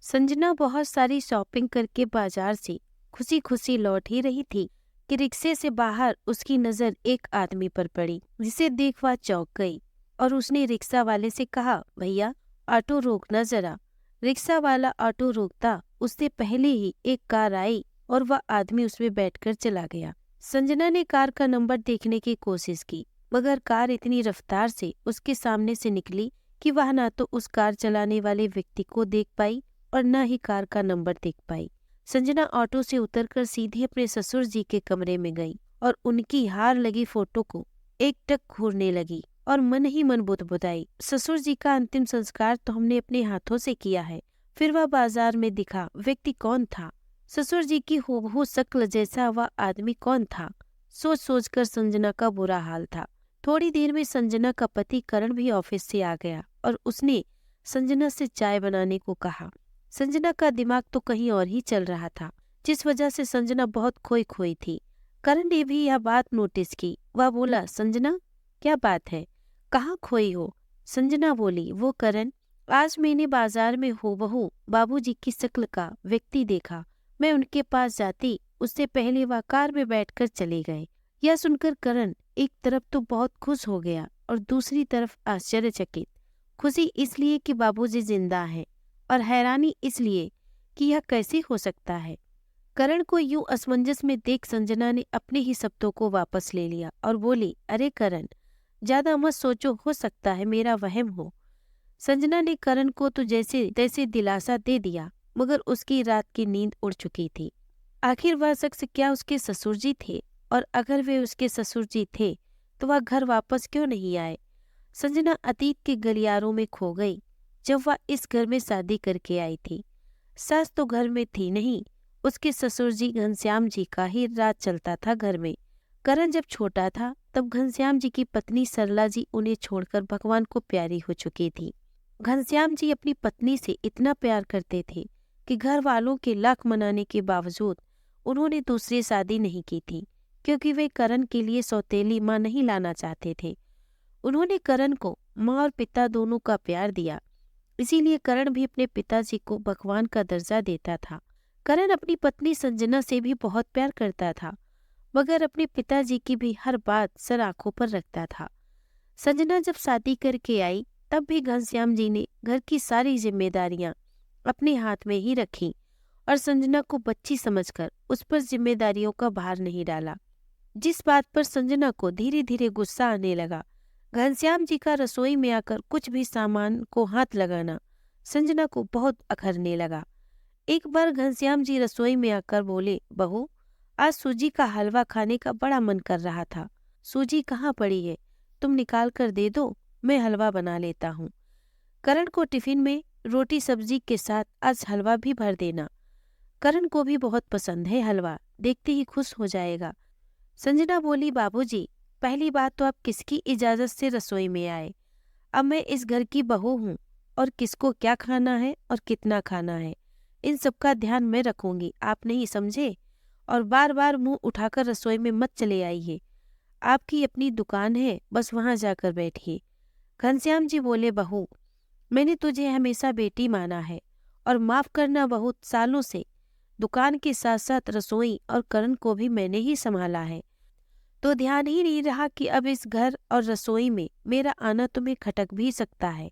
संजना बहुत सारी शॉपिंग करके बाजार से खुशी खुशी लौट ही रही थी कि रिक्शे से बाहर उसकी नजर एक आदमी पर पड़ी, जिसे देख वह चौंक गई और उसने रिक्शा वाले से कहा, भैया ऑटो रोकना जरा। रिक्शा वाला ऑटो रोकता उससे पहले ही एक कार आई और वह आदमी उसमें बैठकर चला गया। संजना ने कार का नंबर देखने की कोशिश की, मगर कार इतनी रफ्तार से उसके सामने से निकली कि वह ना तो उस कार चलाने वाले व्यक्ति को देख पाई और न ही कार का नंबर देख पाई। संजना ऑटो से उतरकर सीधे अपने ससुर जी के कमरे में गई और उनकी हार लगी फोटो को एकटक घूरने लगी और मन ही मन बुदबुदाई, ससुर जी का अंतिम संस्कार तो हमने अपने हाथों से किया है। फिर वह बाजार में दिखा व्यक्ति कौन था? ससुर जी की हूबहू शक्ल जैसा वह आदमी कौन था? सोच सोच कर संजना का बुरा हाल था। थोड़ी देर में संजना का पति करण भी ऑफिस से आ गया और उसने संजना से चाय बनाने को कहा। संजना का दिमाग तो कहीं और ही चल रहा था, जिस वजह से संजना बहुत खोई खोई थी। करण ने भी यह बात नोटिस की। वह बोला, संजना क्या बात है, कहाँ खोई हो? संजना बोली, वो करण, आज मैंने बाजार में हूबहू बाबूजी की शक्ल का व्यक्ति देखा। मैं उनके पास जाती उससे पहले वह कार में बैठकर चले गए। यह सुनकर करण एक तरफ तो बहुत खुश हो गया और दूसरी तरफ आश्चर्यचकित। खुशी इसलिए कि बाबूजी जिंदा हैं और हैरानी इसलिए कि यह कैसे हो सकता है। करण को यूं असमंजस में देख संजना ने अपने ही शब्दों को वापस ले लिया और बोली, अरे करण, ज्यादा मत सोचो, हो सकता है मेरा वहम हो। संजना ने करण को तो जैसे तैसे दिलासा दे दिया, मगर उसकी रात की नींद उड़ चुकी थी। आखिर वह शख्स क्या उसके ससुर जी थे? और अगर वे उसके ससुर जी थे तो वह घर वापस क्यों नहीं आए? संजना अतीत के गलियारों में खो गई। जब वह इस घर में शादी करके आई थी, सास तो घर में थी नहीं, उसके ससुर जी घनश्याम जी का ही राज चलता था घर में। करण जब छोटा था तब घनश्याम जी की पत्नी सरला जी उन्हें छोड़कर भगवान को प्यारी हो चुकी थी। घनश्याम जी अपनी पत्नी से इतना प्यार करते थे कि घर वालों के लाख मनाने के बावजूद उन्होंने दूसरी शादी नहीं की थी, क्योंकि वे करण के लिए सौतेली माँ नहीं लाना चाहते थे। उन्होंने करण को माँ और पिता दोनों का प्यार दिया, इसीलिए करण भी अपने पिताजी को भगवान का दर्जा देता था। करण अपनी पत्नी संजना से भी बहुत प्यार करता था, मगर अपने पिताजी की भी हर बात सर आंखों पर रखता था। संजना जब शादी करके आई तब भी घनश्याम जी ने घर की सारी जिम्मेदारियां अपने हाथ में ही रखी और संजना को बच्ची समझकर उस पर जिम्मेदारियों का भार नहीं डाला, जिस बात पर संजना को धीरे धीरे गुस्सा आने लगा। घनश्याम जी का रसोई में आकर कुछ भी सामान को हाथ लगाना संजना को बहुत अखरने लगा। एक बार घनश्याम जी रसोई में आकर बोले, बहू, आज सूजी का हलवा खाने का बड़ा मन कर रहा था। सूजी कहाँ पड़ी है, तुम निकाल कर दे दो, मैं हलवा बना लेता हूँ। करण को टिफिन में रोटी सब्जी के साथ आज हलवा भी भर देना। करण को भी बहुत पसंद है हलवा, देखते ही खुश हो जाएगा। संजना बोली, बाबूजी, पहली बात तो आप किसकी इजाजत से रसोई में आए? अब मैं इस घर की बहू हूँ और किसको क्या खाना है और कितना खाना है, इन सब का ध्यान मैं रखूंगी, आप नहीं समझे? और बार बार मुंह उठाकर रसोई में मत चले आइए। आपकी अपनी दुकान है, बस वहां जाकर बैठिए। घनश्याम जी बोले, बहू, मैंने तुझे हमेशा बेटी माना है और माफ करना, बहुत सालों से दुकान के साथ साथ रसोई और करण को भी मैंने ही संभाला है, तो ध्यान ही नहीं रहा कि अब इस घर और रसोई में मेरा आना तुम्हें खटक भी सकता है।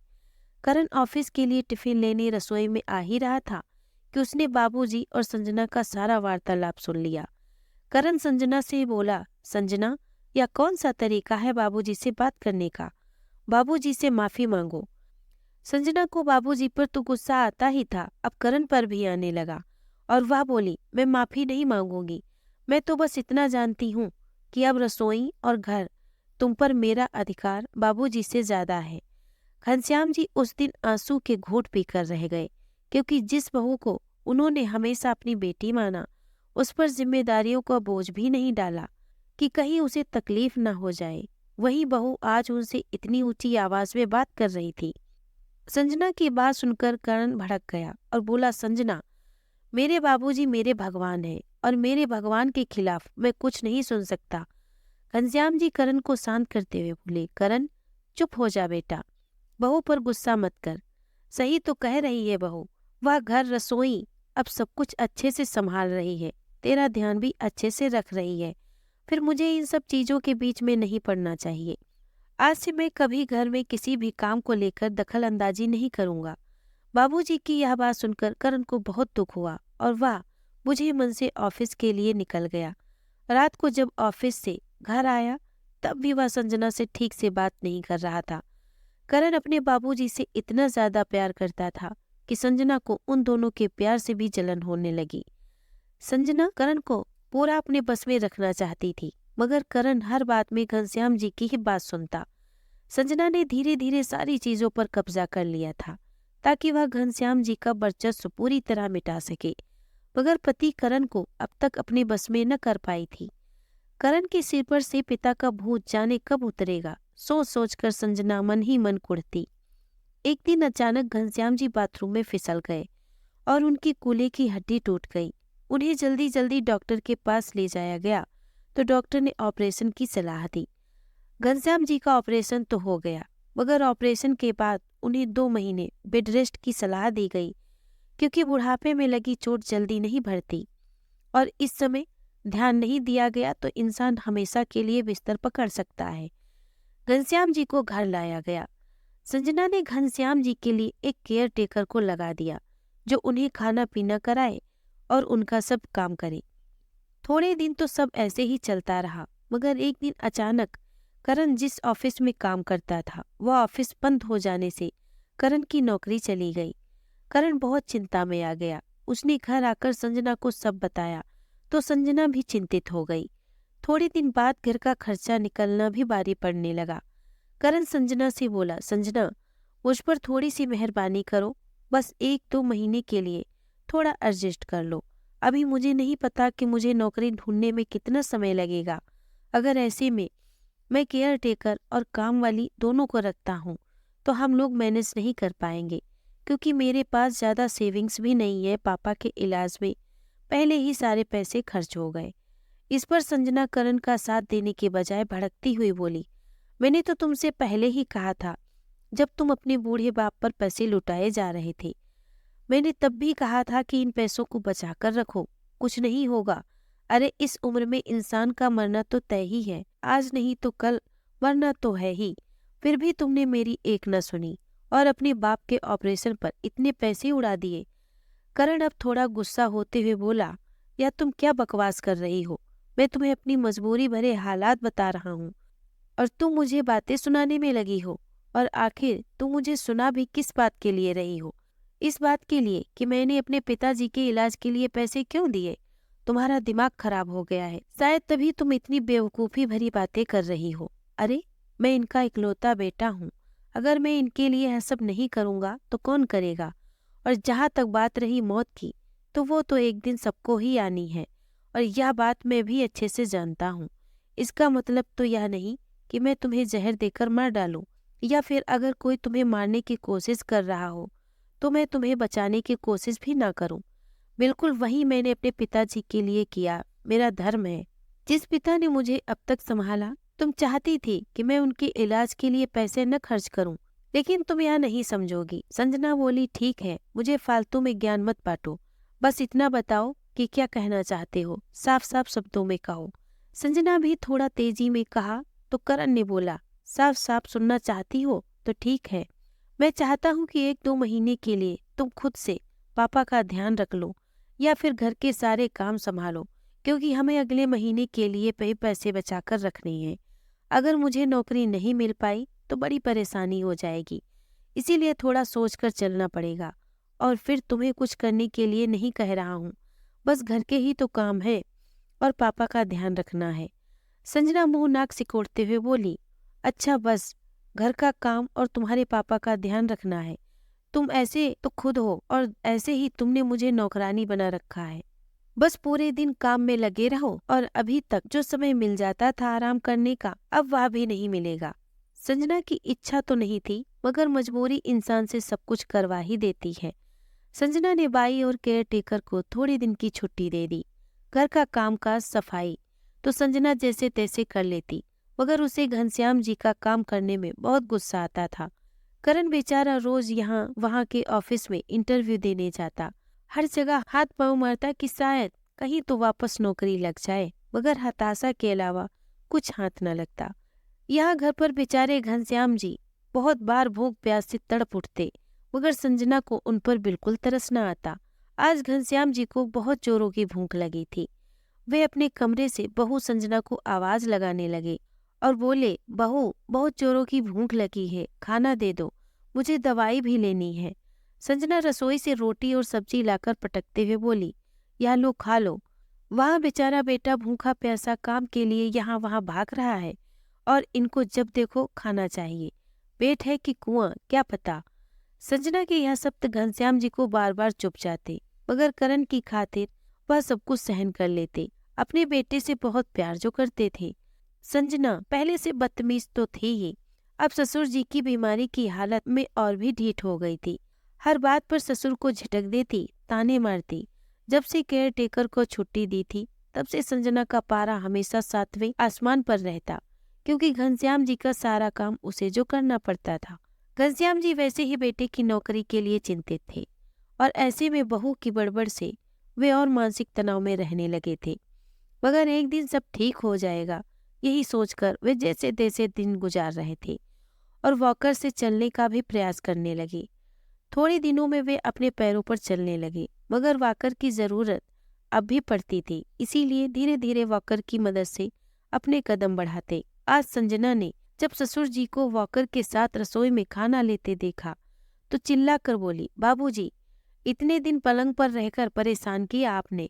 करण ऑफिस के लिए टिफिन लेने रसोई में आ ही रहा था कि उसने बाबूजी और संजना का सारा वार्तालाप सुन लिया। करण संजना से बोला, संजना, यह कौन सा तरीका है बाबूजी से बात करने का? बाबूजी से माफी मांगो। संजना को बाबूजी पर तो गुस्सा आता ही था, अब करण पर भी आने लगा और वह बोली, मैं माफी नहीं मांगूंगी, मैं तो बस इतना जानती हूँ कि अब रसोई और घर तुम पर मेरा अधिकार बाबूजी से ज्यादा है। घनश्याम जी उस दिन आंसू के घूंट पीकर रह गए, क्योंकि जिस बहू को उन्होंने हमेशा अपनी बेटी माना, उस पर जिम्मेदारियों का बोझ भी नहीं डाला कि कहीं उसे तकलीफ न हो जाए, वही बहू आज उनसे इतनी ऊंची आवाज में बात कर रही थी। संजना की बात सुनकर करण भड़क गया और बोला, संजना, मेरे बाबूजी मेरे भगवान हैं और मेरे भगवान के खिलाफ मैं कुछ नहीं सुन सकता। घनश्याम जी करण को शांत करते हुए बोले, करण, चुप हो जा बेटा, बहू पर गुस्सा मत कर। सही तो कह रही है बहू, वह घर, रसोई, अब सब कुछ अच्छे से संभाल रही है, तेरा ध्यान भी अच्छे से रख रही है। फिर मुझे इन सब चीजों के बीच में नहीं पड़ना चाहिए। आज से मैं कभी घर में किसी भी काम को लेकर दखल अंदाजी नहीं करूंगा। बाबूजी की यह बात सुनकर करण को बहुत दुख हुआ और वह बुझे मन से ऑफिस के लिए निकल गया। रात को जब ऑफिस से घर आया तब भी वह संजना से ठीक से बात नहीं कर रहा था। करण अपने बाबूजी से इतना ज्यादा प्यार करता था कि संजना को उन दोनों के प्यार से भी जलन होने लगी। संजना करण को पूरा अपने बस में रखना चाहती थी, मगर करण हर बात में घनश्याम जी की ही बात सुनता। संजना ने धीरे धीरे सारी चीजों पर कब्जा कर लिया था ताकि वह घनश्याम जी का वर्चस्व पूरी तरह मिटा सके, मगर पति करण को अब तक अपने बस में न कर पाई थी। करण के सिर पर से पिता का भूत जाने कब उतरेगा, सोच सोच कर संजना मन ही मन कुढ़ती। एक दिन अचानक घनश्याम जी बाथरूम में फिसल गए और उनकी कूल्हे की हड्डी टूट गई। उन्हें जल्दी जल्दी डॉक्टर के पास ले जाया गया तो डॉक्टर ने ऑपरेशन की सलाह दी। घनश्याम जी का ऑपरेशन तो हो गया, मगर ऑपरेशन के बाद उन्हें 2 महीने बेड रेस्ट की सलाह दी गई, क्योंकि बुढ़ापे में लगी चोट जल्दी नहीं भरती और इस समय ध्यान नहीं दिया गया तो इंसान हमेशा के लिए बिस्तर पकड़ सकता है। घनश्याम जी को घर लाया गया। संजना ने घनश्याम जी के लिए एक केयर टेकर को लगा दिया जो उन्हें खाना पीना कराए और उनका सब काम करे। थोड़े दिन तो सब ऐसे ही चलता रहा, मगर एक दिन अचानक करण जिस ऑफिस में काम करता था वह ऑफिस बंद हो जाने से करण की नौकरी चली गई। करण बहुत चिंता में आ गया। उसने घर आकर संजना को सब बताया तो संजना भी चिंतित हो गई। थोड़े दिन बाद घर का खर्चा निकलना भी भारी पड़ने लगा। करण संजना से बोला, संजना मुझ पर थोड़ी सी मेहरबानी करो, बस 1-2 महीने के लिए थोड़ा एडजस्ट कर लो। अभी मुझे नहीं पता कि मुझे नौकरी ढूंढने में कितना समय लगेगा। अगर ऐसे में मैं केयर टेकर और काम वाली दोनों को रखता हूँ तो हम लोग मैनेज नहीं कर पाएंगे, क्योंकि मेरे पास ज़्यादा सेविंग्स भी नहीं है। पापा के इलाज में पहले ही सारे पैसे खर्च हो गए। इस पर संजना करण का साथ देने के बजाय भड़कती हुई बोली, मैंने तो तुमसे पहले ही कहा था जब तुम अपने बूढ़े बाप पर पैसे लुटाए जा रहे थे। मैंने तब भी कहा था कि इन पैसों को बचा कर रखो, कुछ नहीं होगा। अरे इस उम्र में इंसान का मरना तो तय ही है, आज नहीं तो कल मरना तो है ही। फिर भी तुमने मेरी एक न सुनी और अपने बाप के ऑपरेशन पर इतने पैसे उड़ा दिए। करण अब थोड़ा गुस्सा होते हुए बोला, या तुम क्या बकवास कर रही हो? मैं तुम्हें अपनी मजबूरी भरे हालात बता रहा हूँ और तुम मुझे बातें सुनाने में लगी हो। और आखिर तुम मुझे सुना भी किस बात के लिए रही हो? इस बात के लिए कि मैंने अपने पिताजी के इलाज के लिए पैसे क्यों दिए। तुम्हारा दिमाग खराब हो गया है, शायद तभी तुम इतनी बेवकूफ़ी भरी बातें कर रही हो। अरे मैं इनका इकलौता बेटा हूँ, अगर मैं इनके लिए यह सब नहीं करूँगा तो कौन करेगा? और जहाँ तक बात रही मौत की, तो वो तो एक दिन सबको ही आनी है और यह बात मैं भी अच्छे से जानता हूँ। इसका मतलब तो यह नहीं कि मैं तुम्हें जहर देकर मार डालूं, या फिर अगर कोई तुम्हें मारने की कोशिश कर रहा हो तो मैं तुम्हें बचाने की कोशिश भी ना करूं। बिल्कुल वही मैंने अपने पिताजी के लिए किया, मेरा धर्म है। जिस पिता ने मुझे अब तक संभाला, तुम चाहती थी कि मैं उनके इलाज के लिए पैसे न खर्च करूं, लेकिन तुम यह नहीं समझोगी। संजना बोली, ठीक है, मुझे फालतू में ज्ञान मत बांटो, बस इतना बताओ कि क्या कहना चाहते हो, साफ साफ शब्दों में कहो। संजना भी थोड़ा तेजी में कहा तो करण ने बोला, साफ साफ सुनना चाहती हो तो ठीक है। मैं चाहता हूँ कि 1-2 महीने के लिए तुम खुद से पापा का ध्यान रख लो या फिर घर के सारे काम संभालो, क्योंकि हमें अगले महीने के लिए पैसे बचाकर रखने हैं। अगर मुझे नौकरी नहीं मिल पाई तो बड़ी परेशानी हो जाएगी, इसीलिए थोड़ा सोचकर चलना पड़ेगा। और फिर तुम्हें कुछ करने के लिए नहीं कह रहा हूँ, बस घर के ही तो काम है और पापा का ध्यान रखना है। संजना मुंह नाक सिकोड़ते हुए बोली, अच्छा बस घर का काम और तुम्हारे पापा का ध्यान रखना है? तुम ऐसे तो खुद हो और ऐसे ही तुमने मुझे नौकरानी बना रखा है। बस पूरे दिन काम में लगे रहो और अभी तक जो समय मिल जाता था आराम करने का, अब वह भी नहीं मिलेगा। संजना की इच्छा तो नहीं थी, मगर मजबूरी इंसान से सब कुछ करवा ही देती है। संजना ने बाई और केयर टेकर को थोड़े दिन की छुट्टी दे दी। घर का कामकाज, सफाई तो संजना जैसे तैसे कर लेती, मगर उसे घनश्याम जी का काम करने में बहुत गुस्सा आता था। करण बेचारा रोज यहाँ वहाँ के ऑफिस में इंटरव्यू देने जाता, हर जगह हाथ पांव मारता कि शायद कहीं तो वापस नौकरी लग जाए, मगर हताशा के अलावा कुछ हाथ न लगता। यहाँ घर पर बेचारे घनश्याम जी बहुत बार भूख प्यास से तड़प उठते, मगर संजना को उन पर बिल्कुल तरस न आता। आज घनश्याम जी को बहुत जोरों की भूख लगी थी। वे अपने कमरे से बहू संजना को आवाज लगाने लगे और बोले, बहू बहुत जोरों की भूख लगी है, खाना दे दो, मुझे दवाई भी लेनी है। संजना रसोई से रोटी और सब्जी लाकर पटकते हुए बोली, यह लो खा लो। वहाँ बेचारा बेटा भूखा प्यासा काम के लिए यहाँ वहाँ भाग रहा है और इनको जब देखो खाना चाहिए। पेट है कि कुआं क्या पता। संजना के यह शब्द घनश्याम जी को बार बार चुप जाते, मगर करण की खातिर वह सब कुछ सहन कर लेते। अपने बेटे से बहुत प्यार जो करते थे। संजना पहले से बदतमीज तो थी ही, अब ससुर जी की बीमारी की हालत में और भी ढीठ हो गई थी। हर बात पर ससुर को झिटक देती, ताने मारती। जब से केयर टेकर को छुट्टी दी थी, तब से संजना का पारा हमेशा 7वें आसमान पर रहता, क्योंकि घनश्याम जी का सारा काम उसे जो करना पड़ता था। घनश्याम जी वैसे ही बेटे की नौकरी के लिए चिंतित थे और ऐसे में बहू की बड़बड़ से वे और मानसिक तनाव में रहने लगे थे। मगर एक दिन सब ठीक हो जाएगा, यही सोचकर वे जैसे तैसे दिन गुजार रहे थे और वॉकर से चलने का भी प्रयास करने लगे। थोड़े दिनों में वे अपने पैरों पर चलने लगे, मगर वॉकर की जरूरत अब भी पड़ती थी, इसीलिए धीरे धीरे वॉकर की मदद से अपने कदम बढ़ाते। आज संजना ने जब ससुर जी को वॉकर के साथ रसोई में खाना लेते देखा तो चिल्ला कर बोली, बाबूजी, इतने दिन पलंग पर रहकर परेशान किया आपने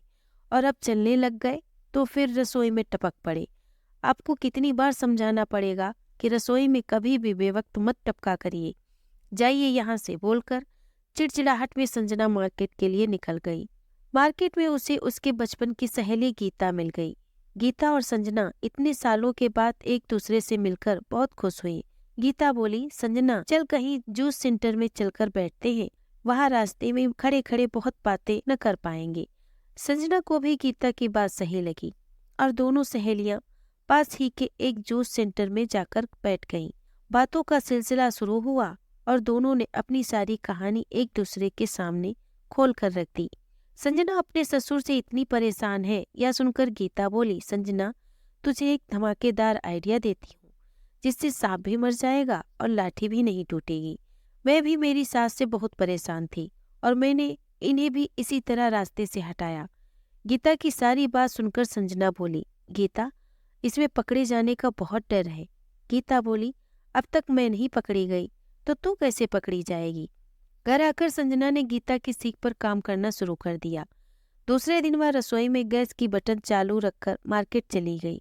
और अब चलने लग गए तो फिर रसोई में टपक पड़े। आपको कितनी बार समझाना पड़ेगा कि रसोई में कभी भी बेवक्त मत टपका करिए। जाइए यहाँ से, बोलकर चिड़चिड़ाहट में संजना मार्केट के लिए निकल गई। मार्केट में उसे उसके बचपन की सहेली गीता मिल गई। गीता और संजना इतने सालों के बाद एक दूसरे से मिलकर बहुत खुश हुई। गीता बोली, संजना चल कहीं जूस सेंटर में चलकर बैठते हैं, वहाँ रास्ते में खड़े खड़े बहुत बातें न कर पाएंगे। संजना को भी गीता की बात सही लगी और दोनों सहेलियां पास ही के एक जूस सेंटर में जाकर बैठ गईं। बातों का सिलसिला शुरू हुआ और दोनों ने अपनी सारी कहानी एक दूसरे के सामने खोल कर रख दी। संजना अपने ससुर से इतनी परेशान है, यह सुनकर गीता बोली, संजना तुझे एक धमाकेदार आइडिया देती हूँ, जिससे सांप भी मर जाएगा और लाठी भी नहीं टूटेगी। मैं भी मेरी सास से बहुत परेशान थी और मैंने इन्हें भी इसी तरह रास्ते से हटाया। गीता की सारी बात सुनकर संजना बोली, गीता इसमें पकड़े जाने का बहुत डर है। गीता बोली, अब तक मैं नहीं पकड़ी गई तो तू कैसे पकड़ी जाएगी। घर आकर संजना ने गीता की सीख पर काम करना शुरू कर दिया। दूसरे दिन वह रसोई में गैस की बटन चालू रखकर मार्केट चली गई।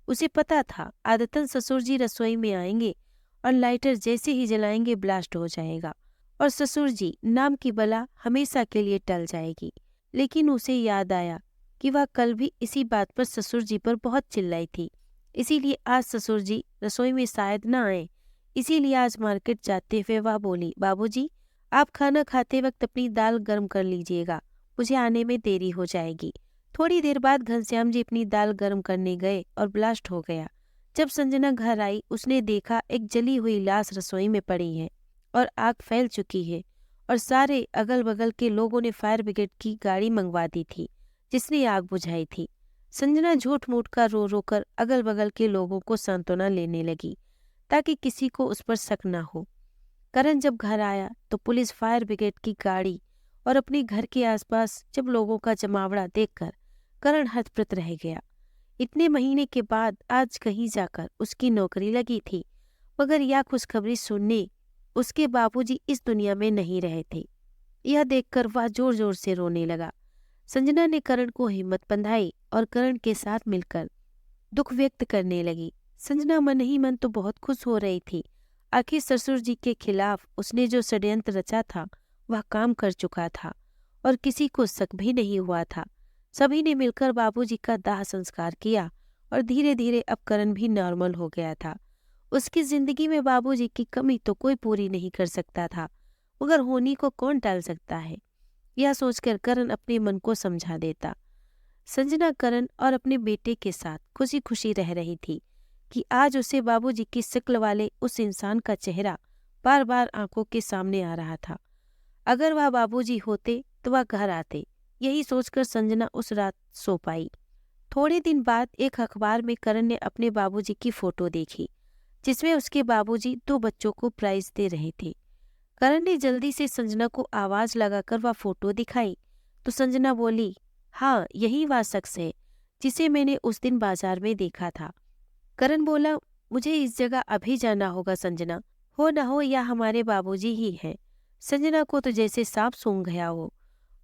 उसे पता था आदतन ससुर जी रसोई में आएंगे और लाइटर जैसे ही जलाएंगे ब्लास्ट हो जाएगा और ससुर जी नाम की बला हमेशा के लिए टल जाएगी। लेकिन उसे याद आया कि वह कल भी इसी बात पर ससुर जी पर बहुत चिल्लाई थी, इसीलिए आज ससुर जी रसोई में शायद न आए। इसीलिए आज मार्केट जाते हुए वह बोली, बाबूजी आप खाना खाते वक्त अपनी दाल गर्म कर लीजिएगा, मुझे आने में देरी हो जाएगी। थोड़ी देर बाद घनश्याम जी अपनी दाल गर्म करने गए और ब्लास्ट हो गया। जब संजना घर आई, उसने देखा एक जली हुई लाश रसोई में पड़ी है और आग फैल चुकी है और सारे अगल बगल के लोगों ने फायर ब्रिगेड की गाड़ी मंगवा दी थी, जिसने आग बुझाई थी। संजना झूठ मूठ का रो रो कर अगल बगल के लोगों को सांत्वना लेने लगी ताकि किसी को उस पर शक न हो। करण जब घर आया तो पुलिस, फायर ब्रिगेड की गाड़ी और अपने घर के आसपास जब लोगों का जमावड़ा देखकर करण हतप्रत रह गया। इतने महीने के बाद आज कहीं जाकर उसकी नौकरी लगी थी, मगर यह खुशखबरी सुनने उसके बाबूजी इस दुनिया में नहीं रहे थे। यह देखकर वह जोर जोर से रोने लगा। संजना ने करण को हिम्मत बंधाई और करण के साथ मिलकर दुख व्यक्त करने लगी। संजना मन ही मन तो बहुत खुश हो रही थी। आखिर ससुर जी के खिलाफ उसने जो षड्यंत्र रचा था वह काम कर चुका था और किसी को शक भी नहीं हुआ था। सभी ने मिलकर बाबूजी का दाह संस्कार किया और धीरे धीरे अब करण भी नॉर्मल हो गया था। उसकी जिंदगी में बाबूजी की कमी तो कोई पूरी नहीं कर सकता था, मगर होनी को कौन टाल सकता है, यह सोचकर करण अपने मन को समझा देता। संजना करण और अपने बेटे के साथ खुशी खुशी रह रही थी कि आज उसे बाबूजी की शक्ल वाले उस इंसान का चेहरा बार बार आंखों के सामने आ रहा था। अगर वह बाबूजी होते तो वह घर आते, यही सोचकर संजना उस रात सो पाई। थोड़े दिन बाद एक अखबार में करण ने अपने बाबूजी की फोटो देखी, जिसमें उसके बाबूजी 2 बच्चों को प्राइज दे रहे थे। करण ने जल्दी से संजना को आवाज लगाकर वह फोटो दिखाई तो संजना बोली, हाँ यही वह शख्स है जिसे मैंने उस दिन बाजार में देखा था। करण बोला, मुझे इस जगह अभी जाना होगा संजना, हो न हो या हमारे बाबूजी ही हैं। संजना को तो जैसे सांप सूंघ गया हो,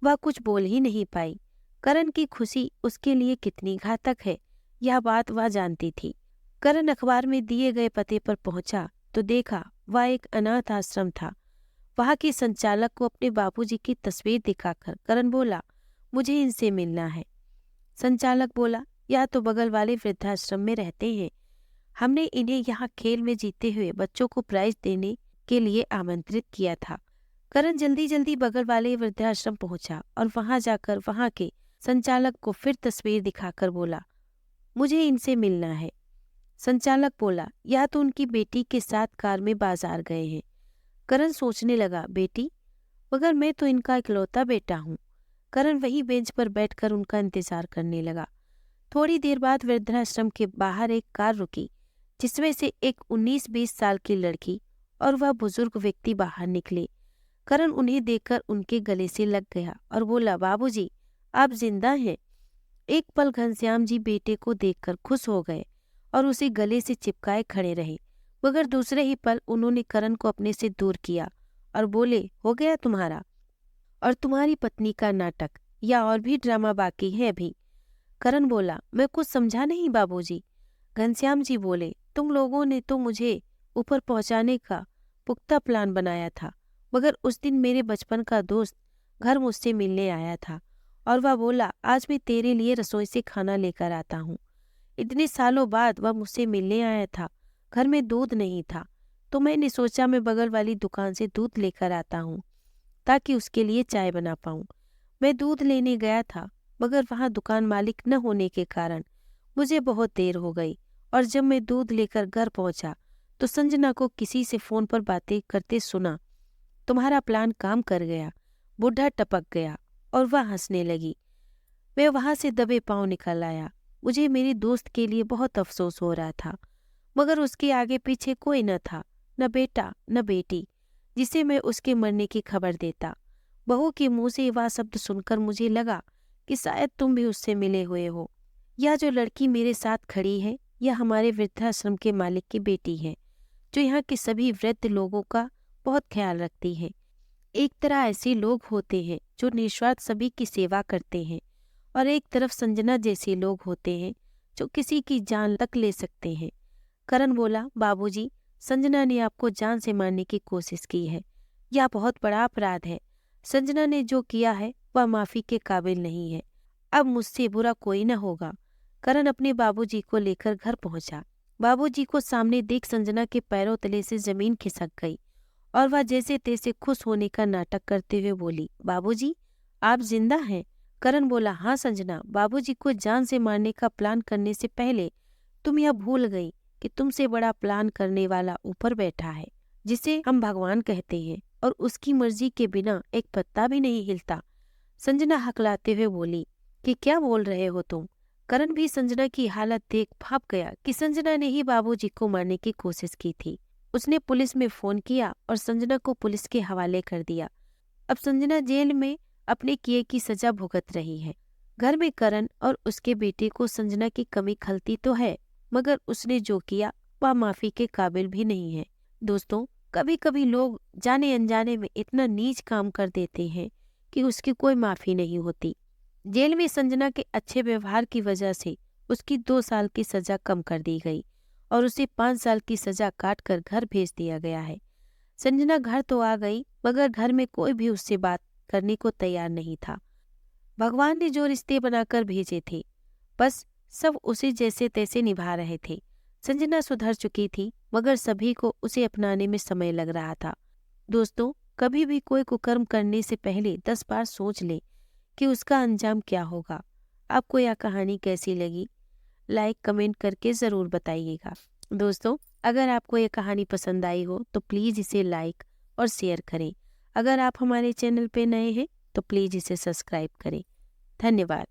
वह कुछ बोल ही नहीं पाई। करण की खुशी उसके लिए कितनी घातक है, यह बात वह जानती थी। करण अखबार में दिए गए पते पर पहुंचा तो देखा वह एक अनाथ आश्रम था। वहां के संचालक को अपने बाबूजी की तस्वीर दिखाकर करण बोला, मुझे इनसे मिलना है। संचालक बोला, यह तो बगल वाले वृद्धाश्रम में रहते हैं, हमने इन्हें यहाँ खेल में जीते हुए बच्चों को प्राइज देने के लिए आमंत्रित किया था। करण जल्दी जल्दी बगल वाले वृद्धाश्रम पहुंचा और वहां जाकर वहां के संचालक को फिर तस्वीर दिखाकर बोला, मुझे इनसे मिलना है। संचालक बोला, यह तो उनकी बेटी के साथ कार में बाजार गए हैं। करण सोचने लगा, बेटी? मगर मैं तो इनका इकलौता बेटा हूँ। करण वही बेंच पर बैठकर उनका इंतजार करने लगा। थोड़ी देर बाद वृद्धाश्रम के बाहर एक कार रुकी, जिसमें से एक 19-20 साल की लड़की और वह बुजुर्ग व्यक्ति बाहर निकले। करण उन्हें देखकर उनके गले से लग गया और बोला, बाबूजी आप जिंदा हैं। एक पल घनश्याम जी बेटे को देखकर खुश हो गए और उसे गले से चिपकाए खड़े रहे, मगर दूसरे ही पल उन्होंने करण को अपने से दूर किया और बोले, हो गया तुम्हारा और तुम्हारी पत्नी का नाटक, या और भी ड्रामा बाकी है अभी? करण बोला, मैं कुछ समझा नहीं बाबूजी। घनश्याम जी बोले, तुम लोगों ने तो मुझे ऊपर पहुंचाने का पुख्ता प्लान बनाया था, मगर उस दिन मेरे बचपन का दोस्त घर मुझसे मिलने आया था और वह बोला, आज मैं तेरे लिए रसोई से खाना लेकर आता हूँ। इतने सालों बाद वह मुझसे मिलने आया था, घर में दूध नहीं था, तो मैंने सोचा मैं बगल वाली दुकान से दूध लेकर आता हूँ ताकि उसके लिए चाय बना पाऊँ। मैं दूध लेने गया था, मगर वहाँ दुकान मालिक न होने के कारण मुझे बहुत देर हो गई और जब मैं दूध लेकर घर पहुँचा तो संजना को किसी से फोन पर बातें करते सुना। तुम्हारा प्लान काम कर गया। बूढ़ा टपक गया और वह हंसने लगी। मैं वहां से दबे पांव निकल आया। मुझे मेरे दोस्त के लिए बहुत अफसोस हो रहा था, मगर उसके आगे पीछे कोई न था, न बेटा न बेटी जिसे मैं उसके मरने की खबर देता। बहू के मुंह से वह शब्द सुनकर मुझे लगा कि शायद तुम भी उससे मिले हुए हो। यह जो लड़की मेरे साथ खड़ी है, यह हमारे वृद्धाश्रम के मालिक की बेटी है, जो यहाँ के सभी वृद्ध लोगों का बहुत ख्याल रखती है। एक तरह ऐसे लोग होते हैं जो निस्वार्थ सभी की सेवा करते हैं, और एक तरफ संजना जैसे लोग होते हैं जो किसी की जान तक ले सकते हैं। करण बोला, बाबूजी, संजना ने आपको जान से मारने की कोशिश की है। यह बहुत बड़ा अपराध है। संजना ने जो किया है वह माफी के काबिल नहीं है। अब मुझसे बुरा कोई न होगा। करण अपने बाबूजी को लेकर घर पहुंचा। बाबूजी को सामने देख संजना के पैरों तले से जमीन खिसक गई और वह जैसे तैसे खुश होने का नाटक करते हुए बोली, बाबूजी आप जिंदा हैं? करण बोला, हाँ संजना, बाबूजी को जान से मारने का प्लान करने से पहले तुम यह भूल गई कि तुमसे बड़ा प्लान करने वाला ऊपर बैठा है, जिसे हम भगवान कहते हैं, और उसकी मर्जी के बिना एक पत्ता भी नहीं हिलता। संजना हकलाते हुए बोली कि क्या बोल रहे हो तुम? करण भी संजना की हालत देख भाप गया कि संजना ने ही बाबूजी को मारने की कोशिश की थी। उसने पुलिस में फोन किया और संजना को पुलिस के हवाले कर दिया। अब संजना जेल में अपने किए की सजा भुगत रही है। घर में करण और उसके बेटे को संजना की कमी खलती तो है, मगर उसने जो किया वह माफी के काबिल भी नहीं है। दोस्तों, कभी कभी लोग जाने अनजाने में इतना नीच काम कर देते हैं कि उसकी कोई माफी नहीं होती। जेल में संजना के अच्छे व्यवहार की वजह से उसकी 2 साल की सजा कम कर दी गई और उसे 5 साल की सजा काट कर घर भेज दिया गया है। संजना घर तो आ गई, मगर घर में कोई भी उससे बात करने को तैयार नहीं था। भगवान ने जो रिश्ते बनाकर भेजे थे, बस सब उसे जैसे तैसे निभा रहे थे। संजना सुधर चुकी थी, मगर सभी को उसे अपनाने में समय लग रहा था। दोस्तों, कभी भी कोई कुकर्म करने से पहले 10 बार सोच ले कि उसका अंजाम क्या होगा। आपको यह कहानी कैसी लगी? लाइक कमेंट करके ज़रूर बताइएगा। दोस्तों, अगर आपको ये कहानी पसंद आई हो तो प्लीज़ इसे लाइक और शेयर करें। अगर आप हमारे चैनल पे नए हैं तो प्लीज़ इसे सब्सक्राइब करें। धन्यवाद।